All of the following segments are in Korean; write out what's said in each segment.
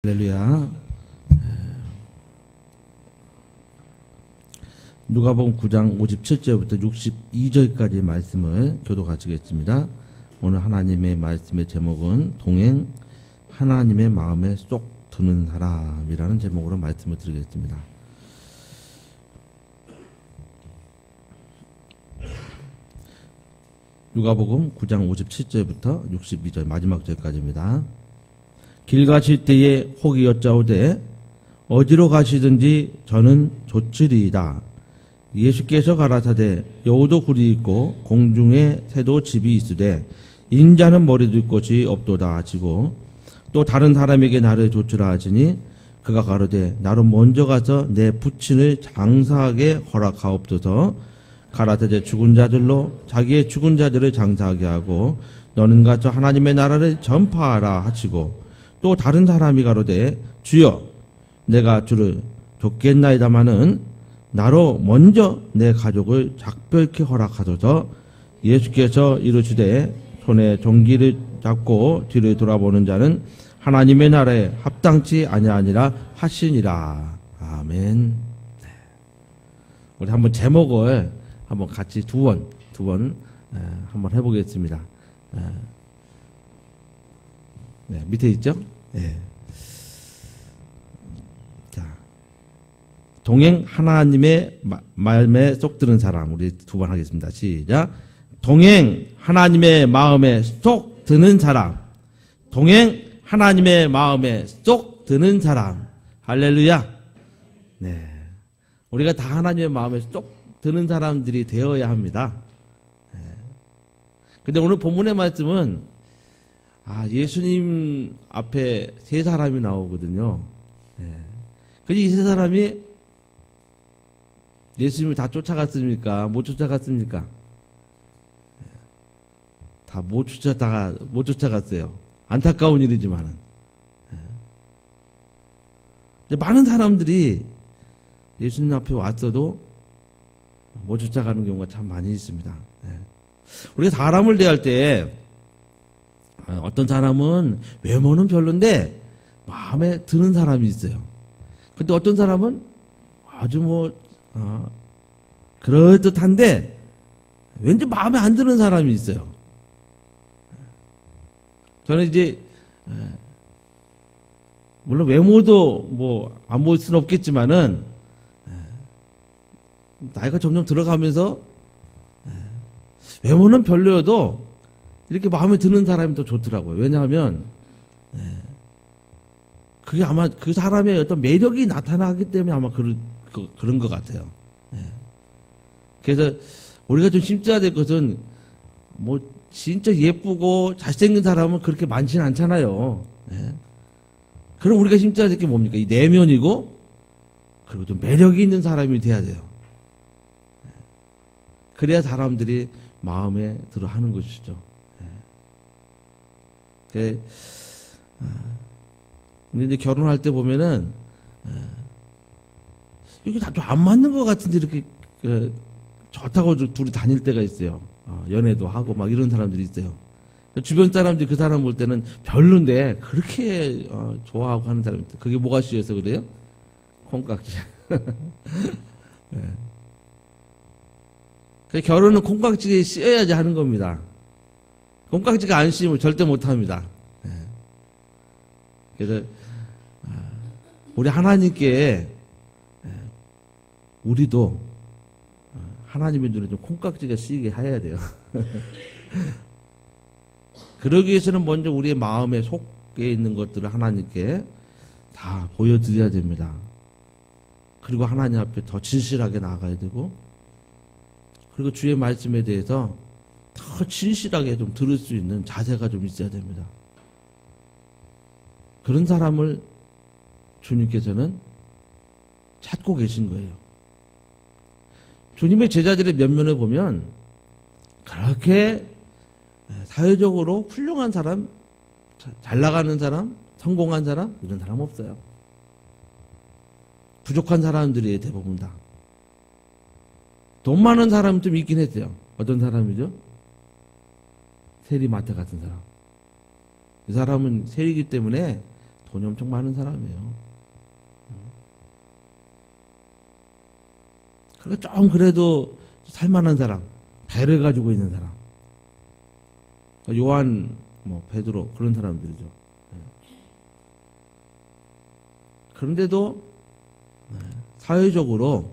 할렐루야. 누가복음 9장 57절부터 62절까지 말씀을 교독하시겠습니다. 오늘 하나님의 말씀의 제목은 동행 하나님의 마음에 쏙 드는 사람이라는 제목으로 말씀을 드리겠습니다. 누가복음 9장 57절부터 62절 마지막 절까지입니다. 길 가실 때에 혹이 여짜오되 어디로 가시든지 저는 좋으리이다. 예수께서 가라사대 여우도 굴이 있고 공중에 새도 집이 있으되 인자는 머리 둘 곳이 없도다 하시고 또 다른 사람에게 나를 조추라 하시니 그가 가로되 나로 먼저 가서 내 부친을 장사하게 허락하옵소서. 가라사대 죽은 자들로 자기의 죽은 자들을 장사하게 하고 너는 가서 하나님의 나라를 전파하라 하시고 또 다른 사람이 가로되 주여 내가 주를 돕겠나이다마는 나로 먼저 내 가족을 작별케 허락하소서. 예수께서 이르시되 손에 종기를 잡고 뒤를 돌아보는 자는 하나님의 나라에 합당치 아니하니라 하시니라. 아멘. 우리 한번 제목을 한번 같이 두 번 한번 해보겠습니다. 네, 밑에 있죠? 네. 자, 동행 하나님의 마음에 쏙 드는 사람. 우리 두 번 하겠습니다. 시작. 동행 하나님의 마음에 쏙 드는 사람. 동행 하나님의 마음에 쏙 드는 사람. 할렐루야. 네. 우리가 다 하나님의 마음에 쏙 드는 사람들이 되어야 합니다. 네. 근데 오늘 본문의 말씀은 예수님 앞에 세 사람이 나오거든요. 근데 이 세 사람이 예수님을 다 쫓아갔습니까? 못 쫓아갔습니까? 다 못 쫓아갔어요. 안타까운 일이지만은. 많은 사람들이 예수님 앞에 왔어도 못 쫓아가는 경우가 참 많이 있습니다. 우리가 사람을 대할 때 어떤 사람은 외모는 별론데 마음에 드는 사람이 있어요. 근데 어떤 사람은 아주 그럴듯한데 왠지 마음에 안 드는 사람이 있어요. 저는 이제 물론 외모도 안 볼 수는 없겠지만은 나이가 점점 들어가면서 외모는 별로여도 이렇게 마음에 드는 사람이 더 좋더라고요. 왜냐하면 그게 아마 그 사람의 어떤 매력이 나타나기 때문에 아마 그런 것 같아요. 그래서 우리가 좀 심지어야 될 것은 진짜 예쁘고 잘생긴 사람은 그렇게 많지는 않잖아요. 그럼 우리가 심지어야 될 게 뭡니까? 이 내면이고 그리고 좀 매력이 있는 사람이 돼야 돼요. 그래야 사람들이 마음에 들어 하는 것이죠. 근데 이제 결혼할 때 보면은 이게 다 좀 안 맞는 것 같은데 이렇게 좋다고 둘이 다닐 때가 있어요. 연애도 하고 막 이런 사람들이 있어요. 주변 사람들이 그 사람 볼 때는 별론데 그렇게 좋아하고 하는 사람이 있어요. 그게 뭐가 씌여서 그래요? 콩깍지. 결혼은 콩깍지에 씌어야지 하는 겁니다. 콩깍지가 안 씌우면 절대 못합니다. 그래서 우리 하나님께 우리도 하나님의 눈에 좀 콩깍지가 씌이게 해야 돼요. 그러기 위해서는 먼저 우리의 마음에 속에 있는 것들을 하나님께 다 보여드려야 됩니다. 그리고 하나님 앞에 더 진실하게 나아가야 되고 그리고 주의 말씀에 대해서 더 진실하게 좀 들을 수 있는 자세가 좀 있어야 됩니다. 그런 사람을 주님께서는 찾고 계신 거예요. 주님의 제자들의 면면을 보면 그렇게 사회적으로 훌륭한 사람, 잘 나가는 사람, 성공한 사람 이런 사람 없어요. 부족한 사람들이 대부분 다. 돈 많은 사람 좀 있긴 했어요. 어떤 사람이죠? 세리마태 같은 사람. 이 사람은 세리기 때문에 돈이 엄청 많은 사람이에요. 그리고 좀 그래도 살만한 사람, 배를 가지고 있는 사람. 요한, 베드로 그런 사람들이죠. 그런데도 사회적으로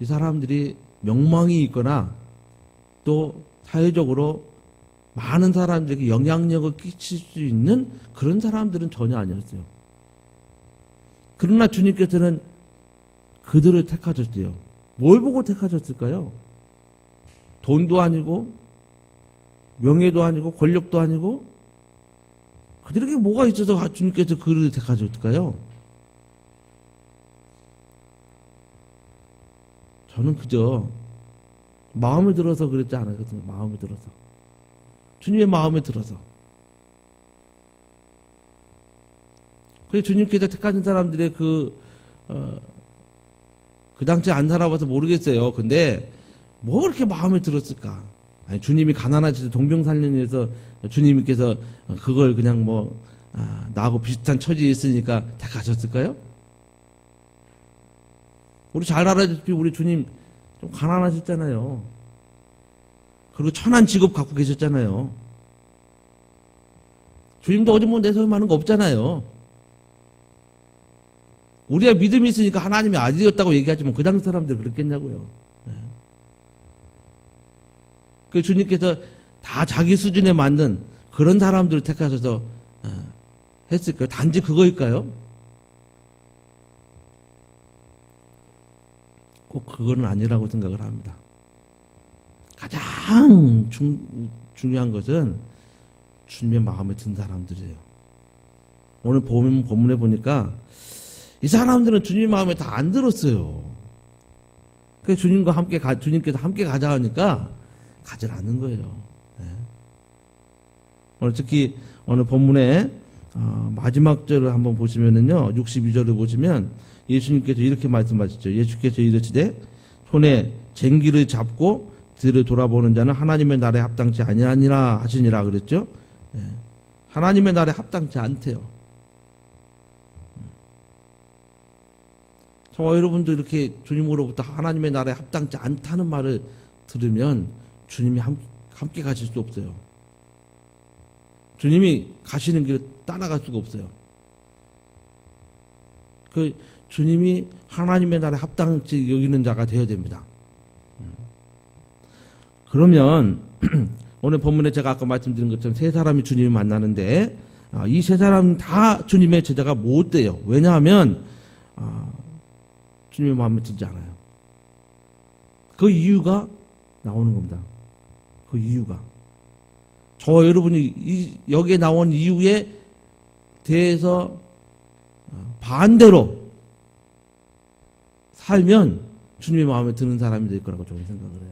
이 사람들이 명망이 있거나 또 사회적으로 많은 사람들에게 영향력을 끼칠 수 있는 그런 사람들은 전혀 아니었어요. 그러나 주님께서는 그들을 택하셨어요. 뭘 보고 택하셨을까요? 돈도 아니고 명예도 아니고 권력도 아니고 그들에게 뭐가 있어서 주님께서 그들을 택하셨을까요? 저는 그저 마음에 들어서 그랬지 않았거든요. 마음에 들어서. 주님의 마음에 들어서. 그래서 주님께서 택하신 사람들의 그 당시에 안 살아봐서 모르겠어요. 근데 뭐 그렇게 마음에 들었을까? 아니, 주님이 가난하셔서 동병살련해서 주님께서 그걸 그냥 나하고 비슷한 처지에 있으니까 택하셨을까요? 우리 잘 알아듣기 우리 주님 좀 가난하셨잖아요. 그리고 천한 직업 갖고 계셨잖아요. 주님도 어디 내세울 만한 거 없잖아요. 우리가 믿음이 있으니까 하나님의 아들이었다고 얘기하지만 그 당시 사람들 그랬겠냐고요. 그 주님께서 다 자기 수준에 맞는 그런 사람들을 택하셔서 했을까요? 단지 그거일까요? 꼭 그거는 아니라고 생각을 합니다. 가장 중요한 것은 주님의 마음에 든 사람들이에요. 오늘 본문에 보니까 이 사람들은 주님 마음에 다 안 들었어요. 그래서 주님께서 함께 가자 하니까 가지 않는 거예요. 오늘 특히 오늘 본문의 마지막 절을 한번 보시면은요, 62절을 보시면 예수님께서 이렇게 말씀하셨죠. 예수께서 이르시되 손에 쟁기를 잡고 뒤를 돌아보는 자는 하나님의 나라에 합당치 아니하니라 하시니라 그랬죠. 하나님의 나라에 합당치 않대요. 저와 여러분도 이렇게 주님으로부터 하나님의 나라에 합당치 않다는 말을 들으면 주님이 함께 가실 수 없어요. 주님이 가시는 길을 따라갈 수가 없어요. 그 주님이 하나님의 나라에 합당치 여기는 자가 되어야 됩니다. 그러면 오늘 본문에 제가 아까 말씀드린 것처럼 세 사람이 주님을 만나는데 이 세 사람 다 주님의 제자가 못 돼요. 왜냐하면 주님의 마음에 들지 않아요. 그 이유가 나오는 겁니다. 그 이유가 저와 여러분이 여기에 나온 이유에 대해서 반대로 살면 주님의 마음에 드는 사람이 될 거라고 저는 생각을 해요.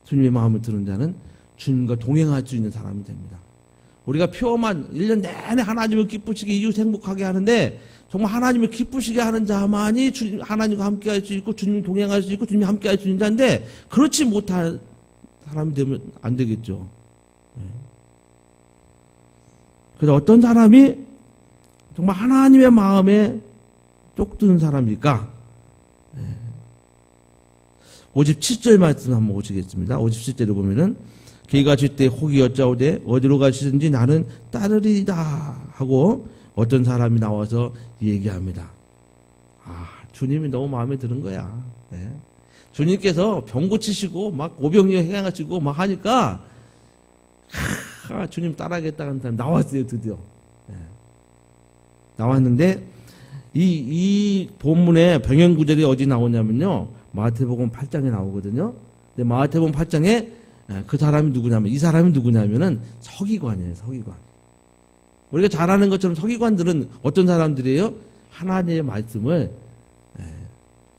주님의 마음에 드는 자는 주님과 동행할 수 있는 사람이 됩니다. 우리가 표만 1년 내내 하나님을 기쁘시게 이웃 행복하게 하는데 정말 하나님을 기쁘시게 하는 자만이 하나님과 함께 할 수 있고 주님 동행할 수 있고 주님이 함께 할 수 있는 자인데 그렇지 못한 사람이 되면 안 되겠죠. 그래서 어떤 사람이 정말 하나님의 마음에 쏙드는 사람일까? 57절 말씀 한번 보시겠습니다. 57절을 보면은 기가 질 때 혹이 여짜오되 어디로 가시든지 나는 따르리다 하고 어떤 사람이 나와서 얘기합니다. 주님이 너무 마음에 드는 거야. 주님께서 병 고치시고 막 오병이어 행하시고 막 하니까 주님 따라하겠다는 사람 나왔어요. 드디어 나왔는데 이 본문의 병행 구절이 어디 나오냐면요, 마태복음 8장에 나오거든요. 근데 마태복음 8장에 그 사람이 누구냐면 이 사람이 누구냐면은 서기관이에요. 서기관. 우리가 잘 아는 것처럼 서기관들은 어떤 사람들이에요? 하나님의 말씀을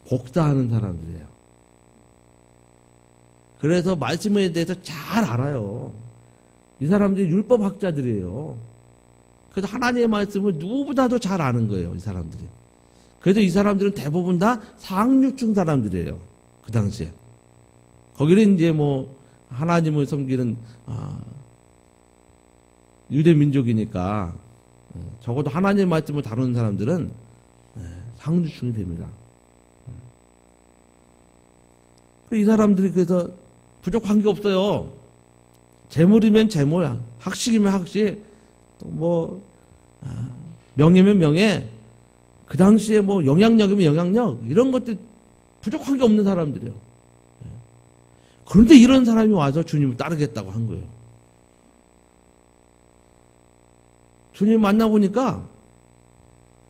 복사하는 사람들이에요. 그래서 말씀에 대해서 잘 알아요. 이 사람들이 율법학자들이에요. 그래서 하나님의 말씀을 누구보다도 잘 아는 거예요. 이 사람들이. 그래서 이 사람들은 대부분 다 상류층 사람들이에요. 그 당시에. 거기는 이제 하나님을 섬기는 유대 민족이니까 적어도 하나님의 말씀을 다루는 사람들은 상주충이 됩니다. 이 사람들이 그래서 부족한 게 없어요. 재물이면 재물, 학식이면 학식, 또 뭐 명예면 명예, 그 당시에 뭐 영향력이면 영향력, 이런 것들 부족한 게 없는 사람들이에요. 그런데 이런 사람이 와서 주님을 따르겠다고 한 거예요. 주님 만나보니까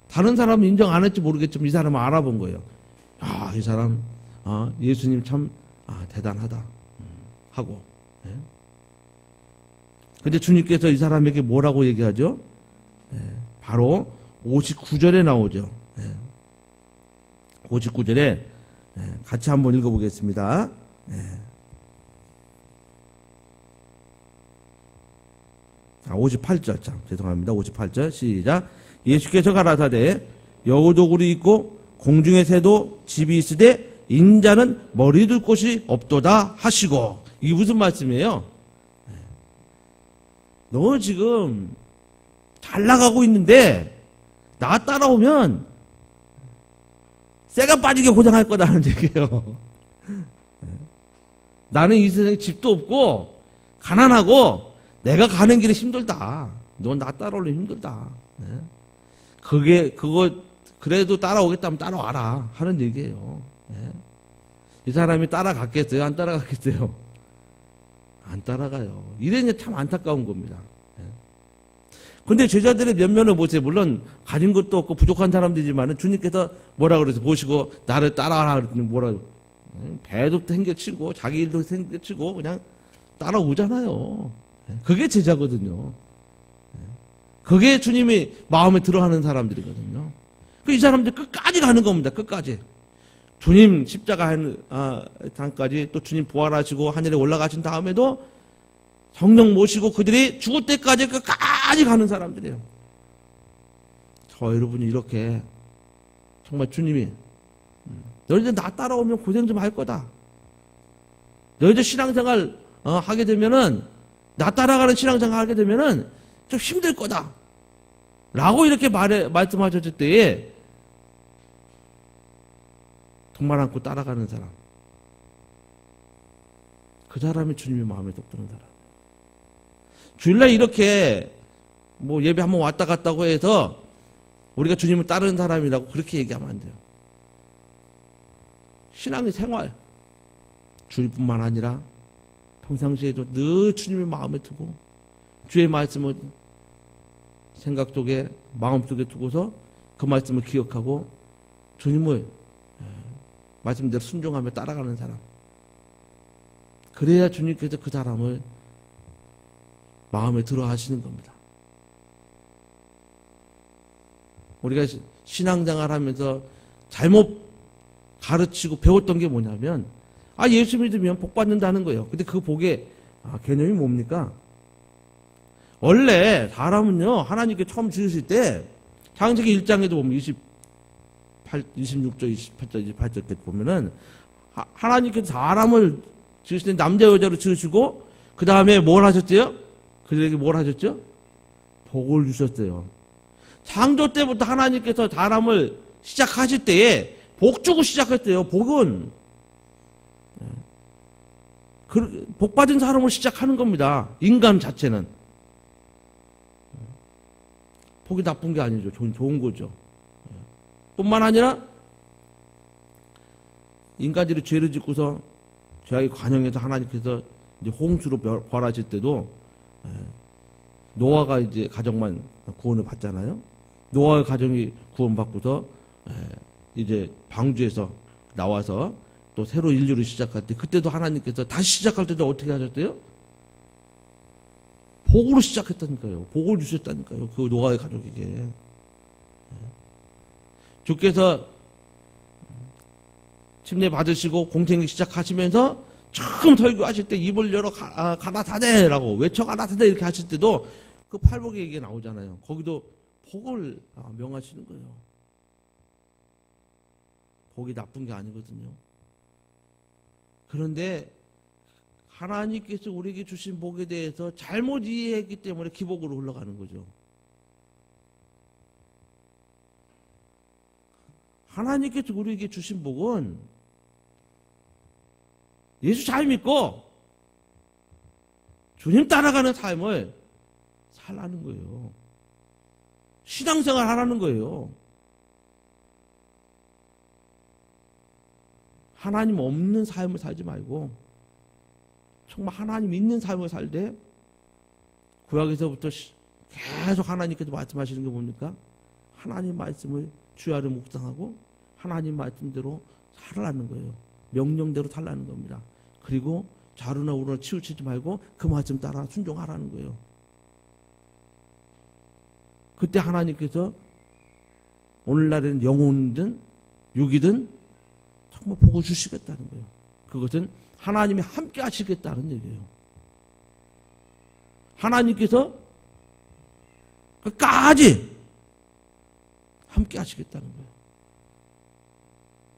다른 사람은 인정 안 했지 모르겠지만 이 사람을 알아본 거예요. 아, 이 사람 예수님 참 대단하다 하고. 근데 주님께서 이 사람에게 뭐라고 얘기하죠? 바로 59절에 나오죠. 59절에 같이 한번 읽어보겠습니다. 58절, 죄송합니다. 58절 시작. 예수께서 가라사대 여우도굴이 있고 공중의 새도 집이 있으되 인자는 머리 둘 곳이 없도다 하시고. 이게 무슨 말씀이에요? 너 지금 잘 나가고 있는데 나 따라오면 쇠가 빠지게 고생할 거다는 얘기예요. 나는 이 세상에 집도 없고 가난하고 내가 가는 길이 힘들다. 넌 나 따라오려면 힘들다. 그거 그래도 따라오겠다면 따라와라 하는 얘기예요. 이 사람이 따라갔겠어요? 안 따라갔겠어요? 안 따라가요. 이래니 참 안타까운 겁니다. 근데 제자들의 면면을 보세요. 물론 가진 것도 없고 부족한 사람들이지만 주님께서 뭐라 그래서 보시고 나를 따라와라 그랬더니 뭐라 배도 생겨치고 자기 일도 생겨치고 그냥 따라오잖아요. 그게 제자거든요. 그게 주님이 마음에 들어하는 사람들이거든요. 이 사람들 끝까지 가는 겁니다. 끝까지. 주님 십자가 당까지 또 주님 부활하시고 하늘에 올라가신 다음에도 성령 모시고 그들이 죽을 때까지 끝까지 가는 사람들이에요. 저 여러분이 이렇게 정말 주님이 너희들 나 따라오면 고생 좀 할 거다. 너희들 신앙생활 하게 되면은 나 따라가는 신앙생활 하게 되면은 좀 힘들 거다. 라고 이렇게 말씀하셨을 때에 정말 않고 따라가는 사람. 그 사람이 주님의 마음에 쏙 드는 사람. 주일날 이렇게 뭐 예배 한번 왔다 갔다고 해서 우리가 주님을 따르는 사람이라고 그렇게 얘기하면 안 돼요. 신앙의 생활. 주일뿐만 아니라 평상시에도 늘 주님의 마음에 두고 주의 말씀을 생각 속에 마음 속에 두고서 그 말씀을 기억하고 주님을 말씀대로 순종하며 따라가는 사람. 그래야 주님께서 그 사람을 마음에 들어 하시는 겁니다. 우리가 신앙생활 하면서 잘못 가르치고 배웠던 게 뭐냐면 예수 믿으면 복 받는다는 거예요. 근데 그 복의 개념이 뭡니까? 원래 사람은요 하나님께 처음 지으실 때 창세기 1장에도 보면 26절, 28절, 28절 보면은 하나님께서 사람을 지으실 때 남자 여자로 지으시고 그 다음에 뭘 하셨대요? 그들에게 뭘 하셨죠? 복을 주셨어요. 창조 때부터 하나님께서 사람을 시작하실 때에 복 주고 시작했대요. 복은 복 받은 사람을 시작하는 겁니다. 인간 자체는. 복이 나쁜 게 아니죠. 좋은 거죠. 뿐만 아니라 인간들이 죄를 짓고서 죄악의 관영에서 하나님께서 이제 홍수로 벌하실 때도 노아가 이제 가정만 구원을 받잖아요. 노아의 가정이 구원받고서 이제 방주에서 나와서 또 새로 인류를 시작할 때 그때도 하나님께서 다시 시작할 때도 어떻게 하셨대요? 복으로 시작했다니까요. 복을 주셨다니까요. 그 노아의 가족에게. 주께서 침례 받으시고 공생기 시작하시면서 처음 설교하실 때 입을 열어 가라사대라고 외쳐 가라사대 이렇게 하실 때도 그 팔복의 얘기가 나오잖아요. 거기도 복을 명하시는 거예요. 복이 나쁜 게 아니거든요. 그런데 하나님께서 우리에게 주신 복에 대해서 잘못 이해했기 때문에 기복으로 흘러가는 거죠. 하나님께서 우리에게 주신 복은 예수 잘 믿고 주님 따라가는 삶을 살라는 거예요. 신앙생활 하라는 거예요. 하나님 없는 삶을 살지 말고 정말 하나님 있는 삶을 살되 구약에서부터 계속 하나님께서 말씀하시는 게 뭡니까? 하나님 말씀을 주야를 묵상하고 하나님 말씀대로 살라는 거예요. 명령대로 살라는 겁니다. 그리고 좌로나 우로나 치우치지 말고 그 말씀 따라 순종하라는 거예요. 그때 하나님께서 오늘날에는 영혼이든 육이든 정말 복을 주시겠다는 거예요. 그것은 하나님이 함께 하시겠다는 얘기예요. 하나님께서 끝까지 함께 하시겠다는 거예요.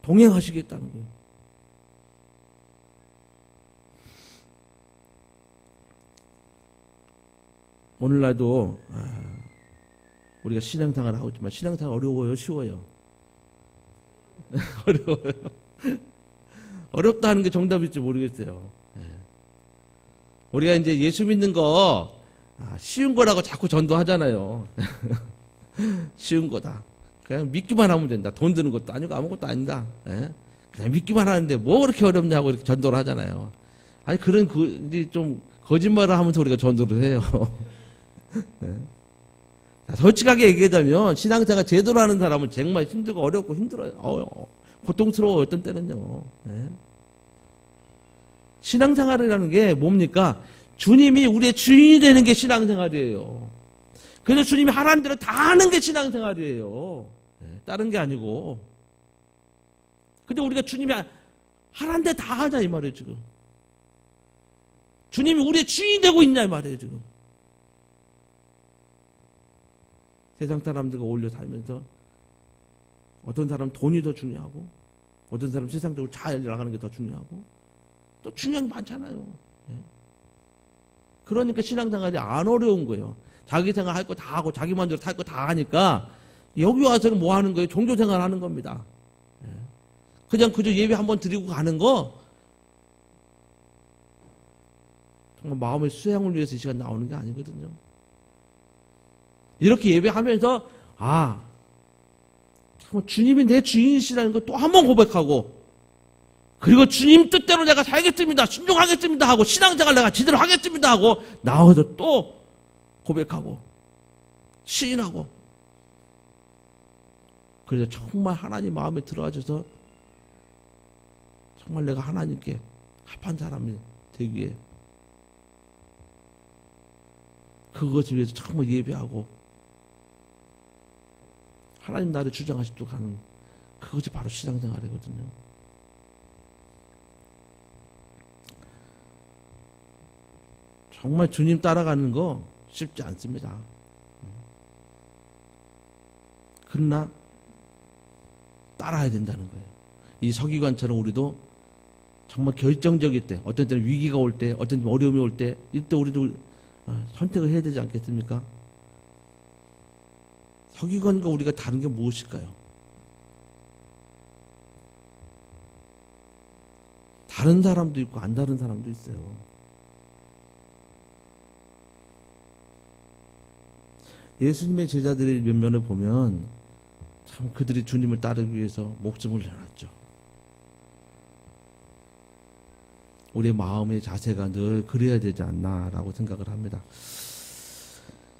동행하시겠다는 거예요. 오늘날도 우리가 신앙생활을 하고 있지만 신앙생활 어려워요? 쉬워요? 어려워요. 어렵다는 게 정답일지 모르겠어요. 우리가 이제 예수 믿는 거 쉬운 거라고 자꾸 전도하잖아요. 쉬운 거다. 그냥 믿기만 하면 된다. 돈 드는 것도 아니고 아무것도 아니다. 그냥 믿기만 하는데 뭐 그렇게 어렵냐고 이렇게 전도를 하잖아요. 아니 그런 이제 좀 거짓말을 하면서 우리가 전도를 해요. 솔직하게 얘기하자면 신앙생활 제대로 하는 사람은 정말 힘들고 어렵고 힘들어요. 고통스러워요. 어떤 때는요. 신앙생활이라는 게 뭡니까? 주님이 우리의 주인이 되는 게 신앙생활이에요. 그래서 주님이 하라는 대로 다 하는 게 신앙생활이에요. 다른 게 아니고. 근데 우리가 주님이 하라는 데 다 하자 이 말이에요 지금. 주님이 우리의 주인이 되고 있냐 이 말이에요 지금. 세상 사람들과 어울려 살면서 어떤 사람 돈이 더 중요하고 어떤 사람 세상적으로 잘 나가는 게 더 중요하고 또 중요한 게 많잖아요. 그러니까 신앙생활이 안 어려운 거예요. 자기 생활 할 거 다 하고 자기 만족으로 살 거 다 하니까 여기 와서는 뭐 하는 거예요? 종교생활 하는 겁니다. 그냥 그저 예배 한번 드리고 가는 거 정말 마음의 수양을 위해서 이 시간 나오는 게 아니거든요. 이렇게 예배하면서 정말 주님이 내 주인이시라는 걸 또 한 번 고백하고 그리고 주님 뜻대로 내가 살겠습니다. 순종하겠습니다 하고 신앙생활 내가 제대로 하겠습니다 하고 나와서 또 고백하고 시인하고 그래서 정말 하나님 마음에 들어가셔서 정말 내가 하나님께 합한 사람이 되기 위해 그것을 위해서 정말 예배하고 하나님 나를 주장하시도록 하는 그것이 바로 신앙생활이거든요. 정말 주님 따라가는 거 쉽지 않습니다. 그러나 따라야 된다는 거예요. 이 서기관처럼 우리도 정말 결정적일 때, 어떤 때는 위기가 올 때, 어떤 때는 어려움이 올 때, 이때 우리도 선택을 해야 되지 않겠습니까? 서기관과 우리가 다른 게 무엇일까요? 다른 사람도 있고 안 다른 사람도 있어요. 예수님의 제자들의 면면을 보면 참 그들이 주님을 따르기 위해서 목숨을 내놨죠. 우리의 마음의 자세가 늘 그래야 되지 않나라고 생각을 합니다.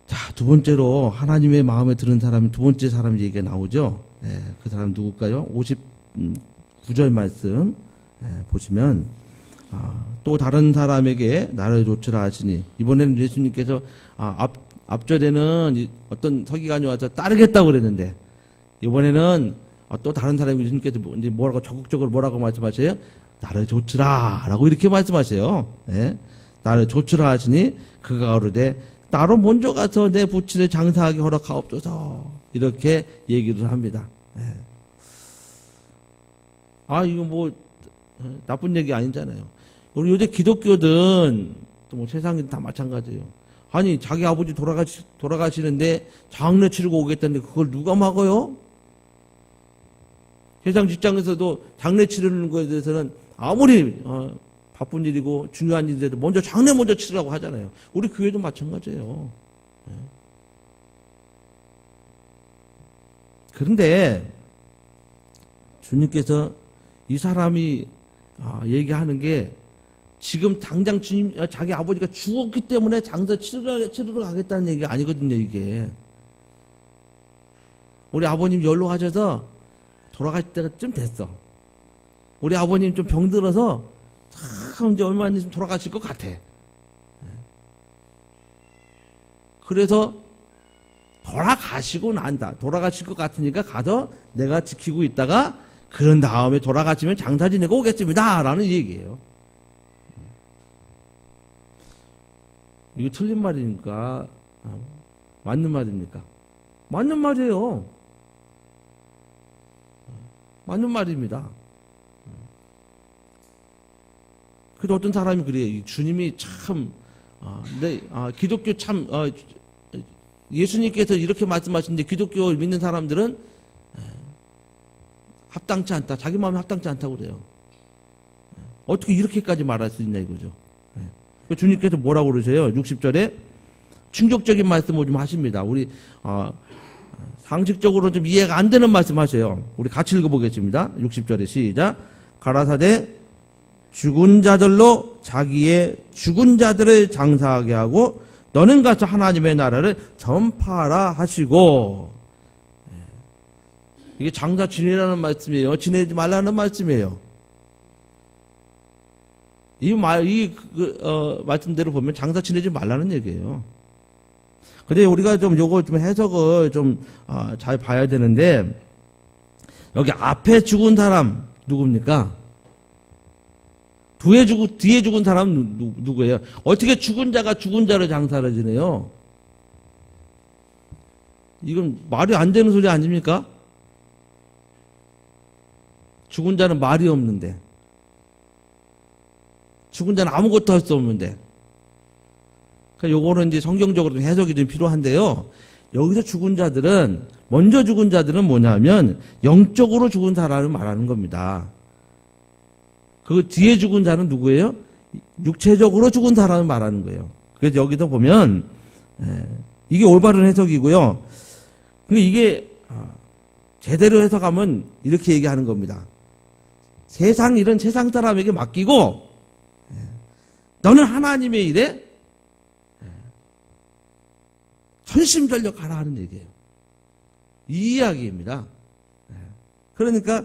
자, 두 번째로 하나님의 마음에 드는 사람이 두 번째 사람 얘기가 나오죠. 그 사람 누굴까요? 59절 말씀 보시면 또 다른 사람에게 나를 조치라 하시니 이번에는 예수님께서 앞절에는 어떤 서기관이 와서 따르겠다고 그랬는데 이번에는 또 다른 사람이 예수님께서 이제 뭐라고 적극적으로 뭐라고 말씀하세요? 나를 조치라 라고 이렇게 말씀하세요. 나를 조치라 하시니 그가 가로되 나로 먼저 가서 내 부친을 장사하게 허락하옵소서 이렇게 얘기를 합니다. 이거 뭐 나쁜 얘기 아니잖아요. 우리 요새 기독교든 또 뭐 세상이 다 마찬가지예요. 아니 자기 아버지 돌아가시는데 장례 치르고 오겠다는데 그걸 누가 막아요? 세상 직장에서도 장례 치르는 거에 대해서는 아무리 바쁜 일이고 중요한 일이라도 먼저 장례 먼저 치르라고 하잖아요. 우리 교회도 마찬가지예요. 그런데 주님께서 이 사람이 얘기하는 게 지금 당장 주님, 자기 아버지가 죽었기 때문에 장사 치르러 가겠다는 얘기가 아니거든요, 이게. 우리 아버님 연로하셔서 돌아가실 때가 좀 됐어. 우리 아버님 좀 병들어서 참 이제 얼마 안 있으면 돌아가실 것 같아. 그래서 돌아가시고 난다. 돌아가실 것 같으니까 가서 내가 지키고 있다가 그런 다음에 돌아가시면 장사 지내고 오겠습니다. 라는 얘기예요. 이거 틀린 말입니까? 맞는 말입니까? 맞는 말이에요. 맞는 말입니다. 그래도 어떤 사람이 그래요. 주님이 참, 기독교 참, 예수님께서 이렇게 말씀하시는데 기독교를 믿는 사람들은 합당치 않다. 자기 마음에 합당치 않다고 그래요. 어떻게 이렇게까지 말할 수 있냐 이거죠. 주님께서 뭐라고 그러세요? 60절에 충격적인 말씀을 좀 하십니다. 우리 상식적으로 좀 이해가 안 되는 말씀 하세요. 우리 같이 읽어보겠습니다. 60절에 시작. 가라사대 죽은 자들로 자기의 죽은 자들을 장사하게 하고 너는 가서 하나님의 나라를 전파하라 하시고. 이게 장사 지내라는 말씀이에요. 지내지 말라는 말씀이에요. 말씀대로 보면 장사 지내지 말라는 얘기예요. 근데 우리가 좀 요거 좀 해석을 좀 잘 봐야 되는데, 여기 앞에 죽은 사람 누굽니까? 뒤에 죽은 사람은 누구예요? 어떻게 죽은 자가 죽은 자를 장사를 지내요? 이건 말이 안 되는 소리 아닙니까? 죽은 자는 말이 없는데, 죽은 자는 아무것도 할 수 없는데. 그러니까 요거는 이제 성경적으로 좀 해석이 좀 필요한데요. 여기서 죽은 자들은, 먼저 죽은 자들은 뭐냐면, 영적으로 죽은 사람을 말하는 겁니다. 그 뒤에 죽은 자는 누구예요? 육체적으로 죽은 사람을 말하는 거예요. 그래서 여기서 보면, 이게 올바른 해석이고요. 근데 이게, 제대로 해석하면 이렇게 얘기하는 겁니다. 세상 일은 세상 사람에게 맡기고, 너는 하나님의 일에 전심전력 하라 하는 얘기예요. 이 이야기입니다. 그러니까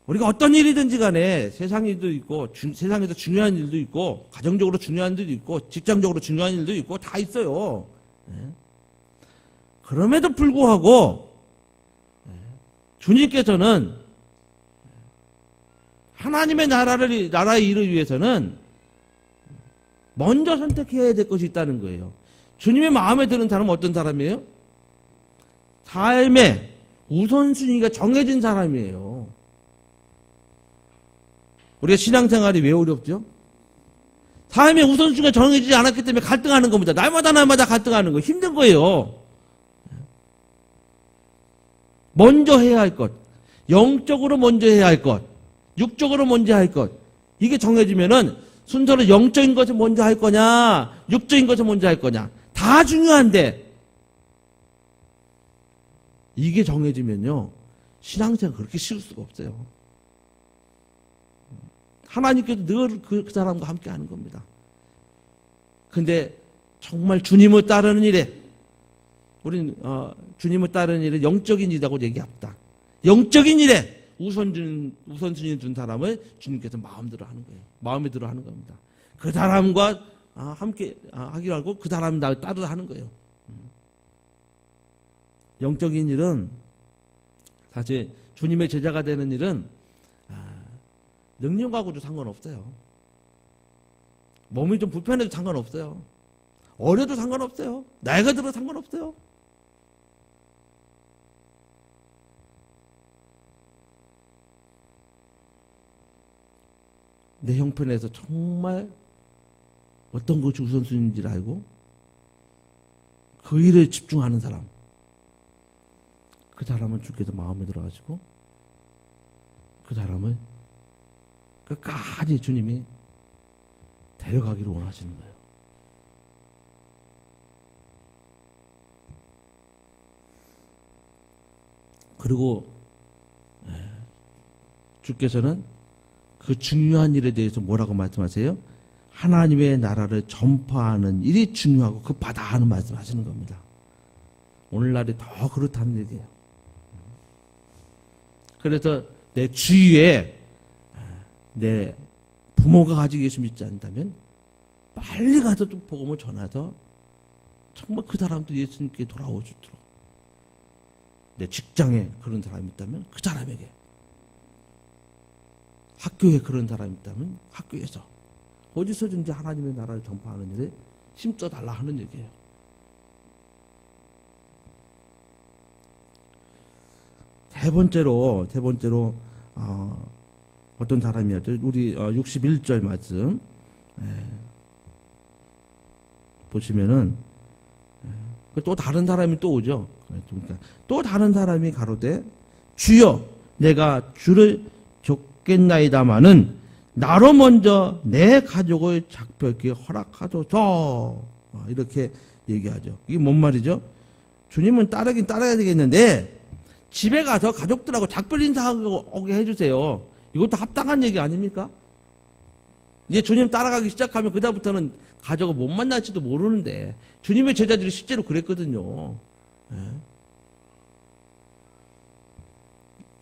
우리가 어떤 일이든지 간에 세상 일도 있고 세상에서 중요한 일도 있고 가정적으로 중요한 일도 있고 직장적으로 중요한 일도 있고 다 있어요. 그럼에도 불구하고 주님께서는 하나님의 나라의 일을 위해서는 먼저 선택해야 될 것이 있다는 거예요. 주님의 마음에 드는 사람은 어떤 사람이에요? 삶의 우선순위가 정해진 사람이에요. 우리가 신앙생활이 왜 어렵죠? 삶의 우선순위가 정해지지 않았기 때문에 갈등하는 겁니다. 날마다 갈등하는 거 힘든 거예요. 먼저 해야 할 것, 영적으로 먼저 해야 할 것, 육적으로 먼저 할 것, 이게 정해지면은 순서로 영적인 것을 먼저 할 거냐, 육적인 것을 먼저 할 거냐, 다 중요한데 이게 정해지면요 신앙생활 그렇게 쉬울 수가 없어요. 하나님께서 늘 그 사람과 함께 하는 겁니다. 근데 정말 주님을 따르는 일에 우리는 주님을 따르는 일은 영적인 일이라고 얘기합니다. 영적인 일에 우선순위 둔 사람을 주님께서 마음대로 하는 거예요. 마음에 들어 하는 겁니다. 그 사람과 함께 하기로 하고 그 사람 나 따르라 하는 거예요. 영적인 일은 사실 주님의 제자가 되는 일은 능력하고도 상관없어요. 몸이 좀 불편해도 상관없어요. 어려도 상관없어요. 나이가 들어도 상관없어요. 내 형편에서 정말 어떤 것이 우선순위인지를 알고 그 일에 집중하는 사람. 그 사람은 주께서 마음에 들어가시고 그 사람을 끝까지 주님이 데려가기를 원하시는 거예요. 그리고 주께서는 그 중요한 일에 대해서 뭐라고 말씀하세요? 하나님의 나라를 전파하는 일이 중요하고 급하다 하는 말씀하시는 겁니다. 오늘날이 더 그렇다는 얘기예요. 그래서 내 주위에 내 부모가 가지고 예수 믿지 않는다면 빨리 가서 좀 복음을 전해서 정말 그 사람도 예수님께 돌아올 수 있도록, 내 직장에 그런 사람이 있다면 그 사람에게, 학교에 그런 사람이 있다면 학교에서, 어디서든지 하나님의 나라를 전파하는 일에 힘써달라 하는 얘기예요. 세 번째로 어떤 사람이었죠? 우리 61절 말씀 보시면은 또 다른 사람이 또 오죠. 그러니까 또 다른 사람이 가로되 주여 내가 주를 쫓겠나이다마는 나로 먼저 내 가족을 작별케 허락하소서. 이렇게 얘기하죠. 이게 뭔 말이죠? 주님은 따르긴 따라야 되겠는데 집에 가서 가족들하고 작별 인사하고 오게 해주세요. 이것도 합당한 얘기 아닙니까? 이제 주님 따라가기 시작하면 그다음부터는 가족을 못 만날지도 모르는데, 주님의 제자들이 실제로 그랬거든요.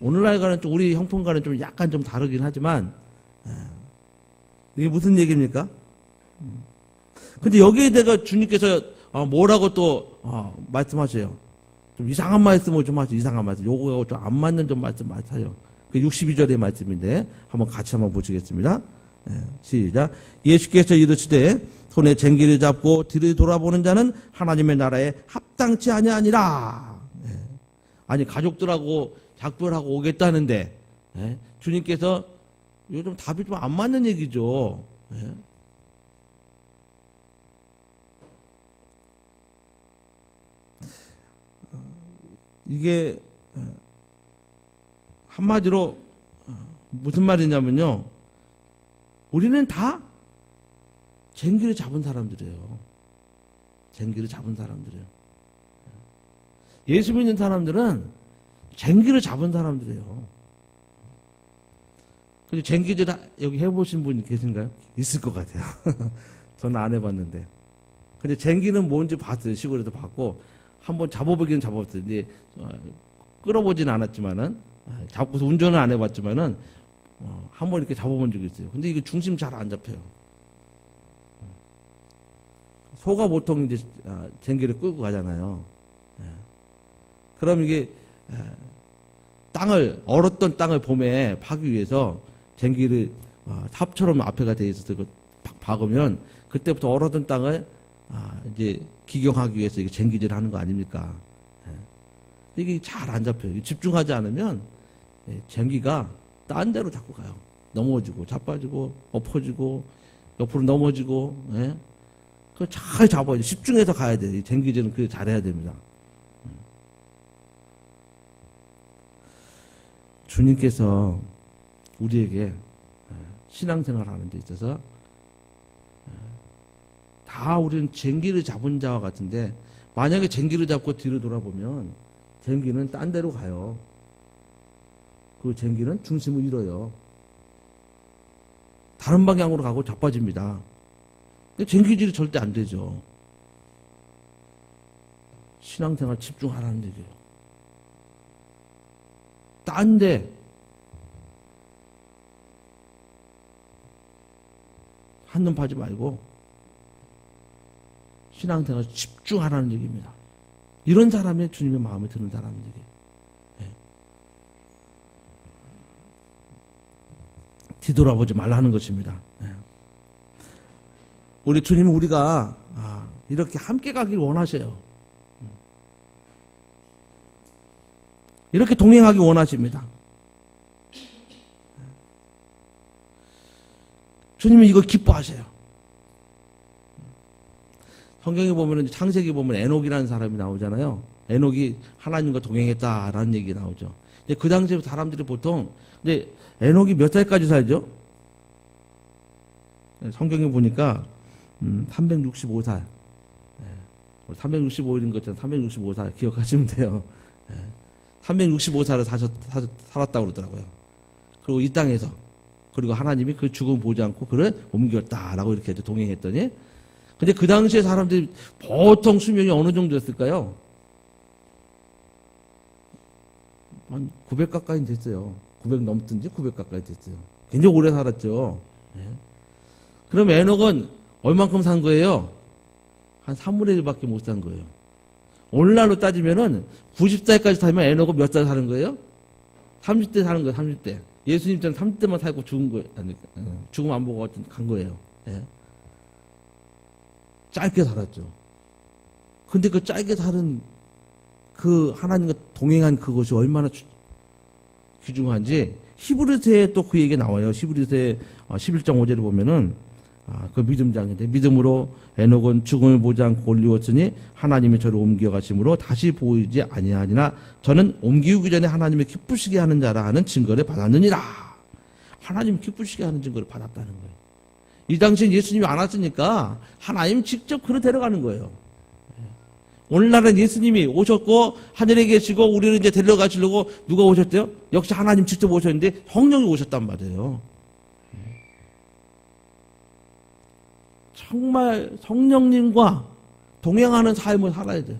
오늘날과는 좀, 우리 형편과는 좀 약간 좀 다르긴 하지만 이게 무슨 얘기입니까? 근데 여기에 대해서 주님께서 뭐라고 또 말씀하세요. 좀 이상한 말씀을 좀 하죠. 이상한 말씀. 요거 좀 안 맞는 좀 말씀 하세요. 그 62절의 말씀인데 같이 한번 보시겠습니다. 시작. 예수께서 이르시되 손에 쟁기를 잡고 뒤를 돌아보는 자는 하나님의 나라에 합당치 아니하니라. 아니 가족들하고 작별하고 오겠다는데 주님께서 요즘 답이 좀 안 맞는 얘기죠. 이게 한마디로 무슨 말이냐면요, 우리는 다 쟁기를 잡은 사람들이에요. 쟁기를 잡은 사람들이에요. 예수 믿는 사람들은 쟁기를 잡은 사람들이에요. 근데 쟁기질 여기 해보신 분이 계신가요? 있을 것 같아요. 저는 안 해봤는데. 근데 쟁기는 뭔지 봤어요. 시골에서 봤고 한번 잡아보기는 잡았어요. 이제 끌어보진 않았지만은, 잡고서 운전을 안 해봤지만은 한번 이렇게 잡아본 적이 있어요. 근데 이게 중심 잘 안 잡혀요. 소가 보통 이제 쟁기를 끌고 가잖아요. 그럼 이게 얼었던 땅을 봄에 파기 위해서 쟁기를 삽처럼 앞에가 돼 있어서 박으면 그때부터 얼었던 땅을 이제 기경하기 위해서 이게 쟁기질 하는 거 아닙니까? 이게 잘 안 잡혀요. 집중하지 않으면 쟁기가 딴 데로 자꾸 가요. 넘어지고 자빠지고 엎어지고 옆으로 넘어지고. 그걸 잘 잡아야 돼. 집중해서 가야 돼. 쟁기질은 그게 잘해야 됩니다. 주님께서 우리에게 신앙생활 하는 데 있어서 다 우리는 쟁기를 잡은 자와 같은데, 만약에 쟁기를 잡고 뒤로 돌아보면 쟁기는 딴 데로 가요. 그 쟁기는 중심을 잃어요. 다른 방향으로 가고 자빠집니다. 근데 쟁기질이 절대 안 되죠. 신앙생활 집중하라는 얘기예요. 딴 데 한눈 파지 말고 신앙생활 집중하라는 얘기입니다. 이런 사람이 주님의 마음에 드는 사람인 얘기예요. 뒤돌아보지 말라는 것입니다. 우리 주님은 우리가 이렇게 함께 가길 원하셔요. 이렇게 동행하기 원하십니다. 주님은 이걸 기뻐하셔요. 성경에 보면, 창세기 보면 에녹이라는 사람이 나오잖아요. 에녹이 하나님과 동행했다라는 얘기 나오죠. 그 당시에 사람들이 보통 근데 에녹이 몇 살까지 살죠? 성경에 보니까 365살. 365일인 것처럼 365살 기억하시면 돼요. 365살을 살았다고 그러더라고요. 그리고 이 땅에서 그리고 하나님이 그 죽음 보지 않고 그를 옮겼다라고 이렇게 동행했더니 근데 그 당시에 사람들이 보통 수명이 어느 정도였을까요? 한 900 가까이 됐어요. 900 넘든지 900 가까이 됐어요. 굉장히 오래 살았죠. 그럼 에녹은 얼만큼 산 거예요? 한 3분의 1밖에 못 산 거예요. 오늘날로 따지면은 90살까지 살면 에녹은 몇 살 사는 거예요? 30대 사는 거예요, 30대. 예수님처럼 30대만 살고 죽은 거예요. 아니, 죽음 안 보고 간 거예요. 예. 짧게 살았죠. 근데 그 짧게 사는 그 하나님과 동행한 그것이 얼마나 귀중한지 히브리서에 또 그 얘기 나와요. 히브리서의 11장 5절을 보면은 그 믿음장인데 믿음으로 에녹은 죽음을 보지 않고 올리웠으니 하나님이 저를 옮겨가심으로 다시 보이지 아니하니라 저는 옮기기 전에 하나님이 기쁘시게 하는 자라 하는 증거를 받았느니라. 하나님 기쁘시게 하는 증거를 받았다는 거예요. 이 당시엔 예수님이 안 왔으니까 하나님 직접 그를 데려가는 거예요. 오늘날은 예수님이 오셨고 하늘에 계시고 우리를 이제 데려가시려고 누가 오셨대요? 역시 하나님 직접 오셨는데 성령이 오셨단 말이에요. 정말 성령님과 동행하는 삶을 살아야 돼요.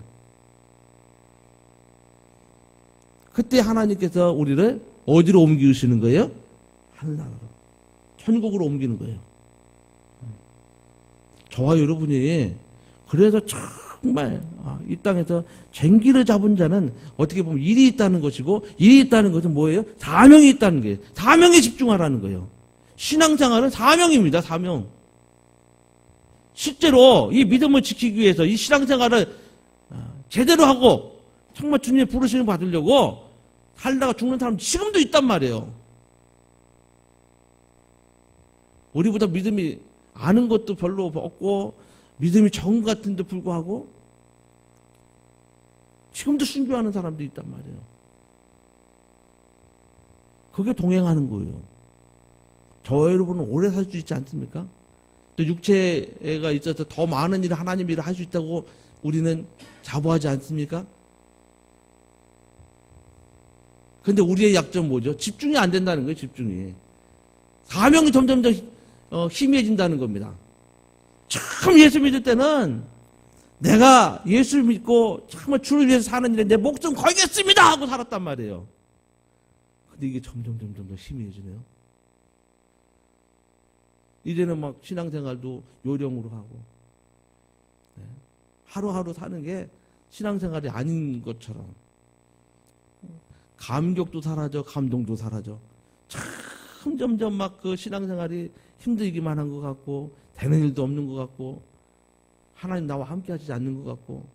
그때 하나님께서 우리를 어디로 옮기시는 거예요? 하늘나라로. 천국으로 옮기는 거예요. 저와 여러분이 그래서 정말 이 땅에서 쟁기를 잡은 자는 어떻게 보면 일이 있다는 것이고 일이 있다는 것은 뭐예요? 사명이 있다는 거예요. 사명에 집중하라는 거예요. 신앙생활은 사명입니다. 사명. 실제로 이 믿음을 지키기 위해서 이 신앙생활을 제대로 하고 정말 주님의 부르심을 받으려고 살다가 죽는 사람 지금도 있단 말이에요. 우리보다 믿음이 아는 것도 별로 없고 믿음이 적은 것 같은데 불구하고 지금도 순교하는 사람도 있단 말이에요. 그게 동행하는 거예요. 저와 여러분은 오래 살 수 있지 않습니까? 또 육체가 있어서 더 많은 일을 하나님 일을 할 수 있다고 우리는 자부하지 않습니까? 근데 우리의 약점은 뭐죠? 집중이 안 된다는 거예요. 집중이. 사명이 점점 더 희미해진다는 겁니다. 처음 예수 믿을 때는 내가 예수 믿고 정말 주를 위해서 사는 일에 내 목숨 걸겠습니다 하고 살았단 말이에요. 근데 이게 점점 더 희미해지네요. 이제는 막 신앙생활도 요령으로 하고 하루하루 사는 게 신앙생활이 아닌 것처럼 감격도 사라져 감동도 사라져 점점 막 그 신앙생활이 힘들기만 한 것 같고 되는 일도 없는 것 같고 하나님 나와 함께 하시지 않는 것 같고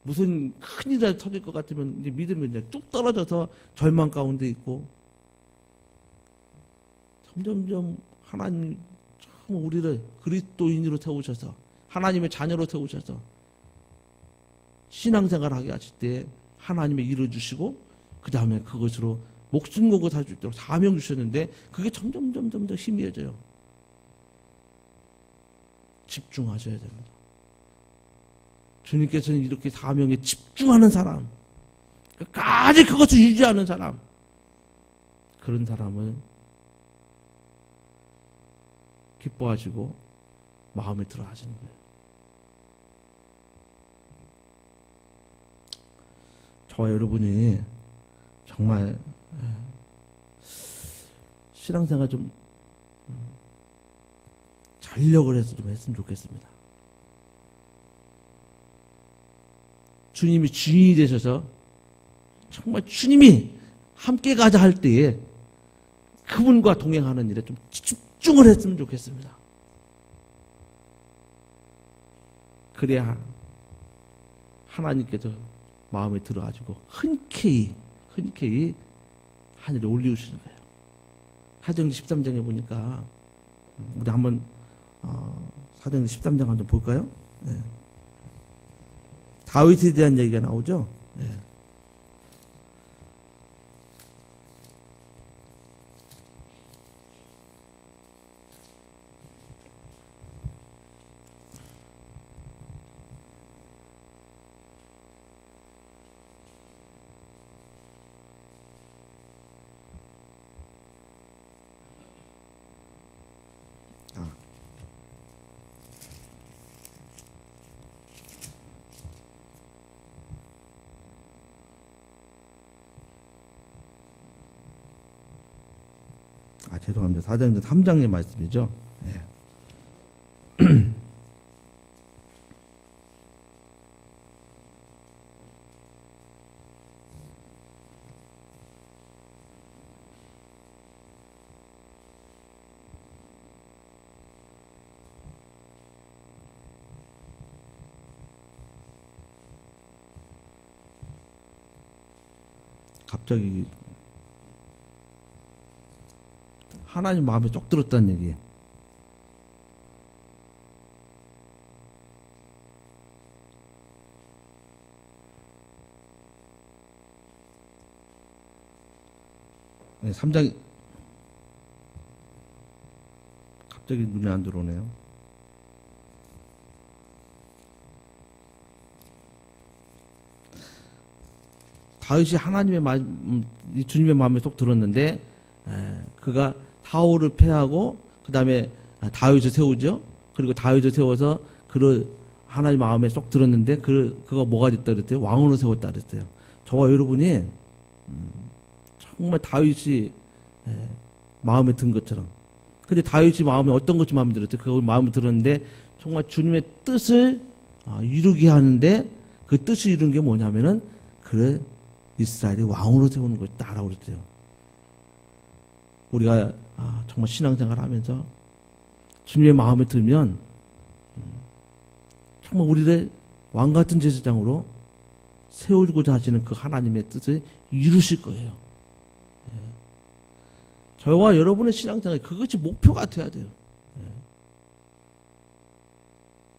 무슨 큰일이 터질 것 같으면 이제 믿음이 이제 뚝 떨어져서 절망 가운데 있고 점점 하나님 참 우리를 그리스도인으로 세우셔서 하나님의 자녀로 세우셔서 신앙생활을 하게 하실 때 하나님의 일을 주시고 그 다음에 그것으로 목숨 걸고 살 수 있도록 사명 주셨는데 그게 점점 더 희미해져요. 집중하셔야 됩니다. 주님께서는 이렇게 사명에 집중하는 사람, 끝까지 그것을 유지하는 사람, 그런 사람을 기뻐하시고 마음에 들어 하시는 거예요. 저와 여러분이 정말 신앙생활 좀 전력을 해서 좀 했으면 좋겠습니다. 주님이 주인이 되셔서 정말 주님이 함께 가자 할 때에 그분과 동행하는 일에 좀 집중을 했으면 좋겠습니다. 그래야 하나님께서 마음에 들어가지고 흔쾌히 하늘에 올리우시는 거예요. 사도행전 13장에 보니까 우리 한번 사도행전 13장 한번 볼까요? 네. 다윗에 대한 얘기가 나오죠. 예. 죄송합니다. 4장전 3장의 말씀이죠. 예. 갑자기 하나님 마음에 쏙 들었다는 얘기예요. 네, 3장 갑자기 눈에 안 들어오네요. 다윗이 하나님의 주님의 마음에 쏙 들었는데 그가 사울을 패하고 그 다음에 다윗을 세우죠. 그리고 다윗을 세워서 그를 하나님 마음에 쏙 들었는데 그가 뭐가 됐다 그랬대요? 왕으로 세웠다 그랬어요. 저와 여러분이 정말 다윗이 마음에 든 것처럼. 근데 다윗이 마음에 어떤 것이 마음에 들었대요? 그걸 마음에 들었는데 정말 주님의 뜻을 이루게 하는데 그 뜻을 이루는 게 뭐냐면은 그를 이스라엘의 왕으로 세우는 것이다라고 그랬어요. 우리가 정말 신앙생활을 하면서 주님의 마음에 들면 정말 우리를 왕같은 제사장으로 세우고자 하시는 그 하나님의 뜻을 이루실 거예요. 저와 여러분의 신앙생활 그것이 목표가 돼야 돼요.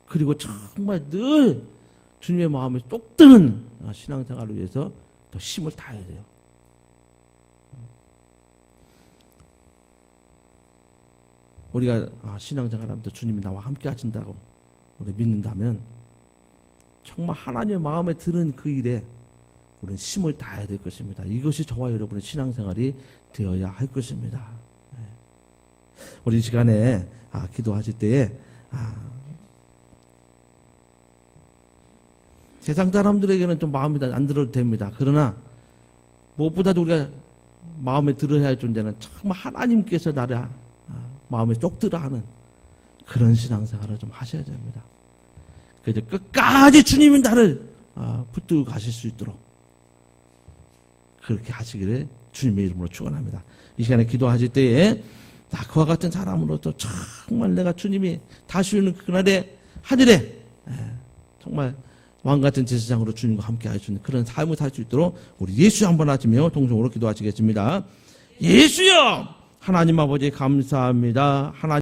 그리고 정말 늘 주님의 마음에 쏙 드는 신앙생활을 위해서 더 힘을 다해야 돼요. 우리가 신앙생활하면서 주님이 나와 함께 하신다고 우리 믿는다면 정말 하나님의 마음에 드는 그 일에 우리는 힘을 다해야 될 것입니다. 이것이 저와 여러분의 신앙생활이 되어야 할 것입니다. 우리 이 시간에 기도하실 때에 세상 사람들에게는 좀 마음이 안 들어도 됩니다. 그러나 무엇보다도 우리가 마음에 들어야 할 존재는 정말 하나님께서 나를 마음에 쏙 들어 하는 그런 신앙생활을 좀 하셔야 됩니다. 그래서 끝까지 주님이 나를 붙들고 가실 수 있도록 그렇게 하시기를 주님의 이름으로 축원합니다. 이 시간에 기도하실 때에 그와 같은 사람으로서 정말 내가 주님이 다시 오는 그날에 하늘에 정말 왕같은 제사장으로 주님과 함께 할 수 있는 그런 삶을 살 수 있도록 우리 예수 한번 하시며 동성으로 기도하시겠습니다. 예수여! 하나님 아버지 감사합니다. 하나님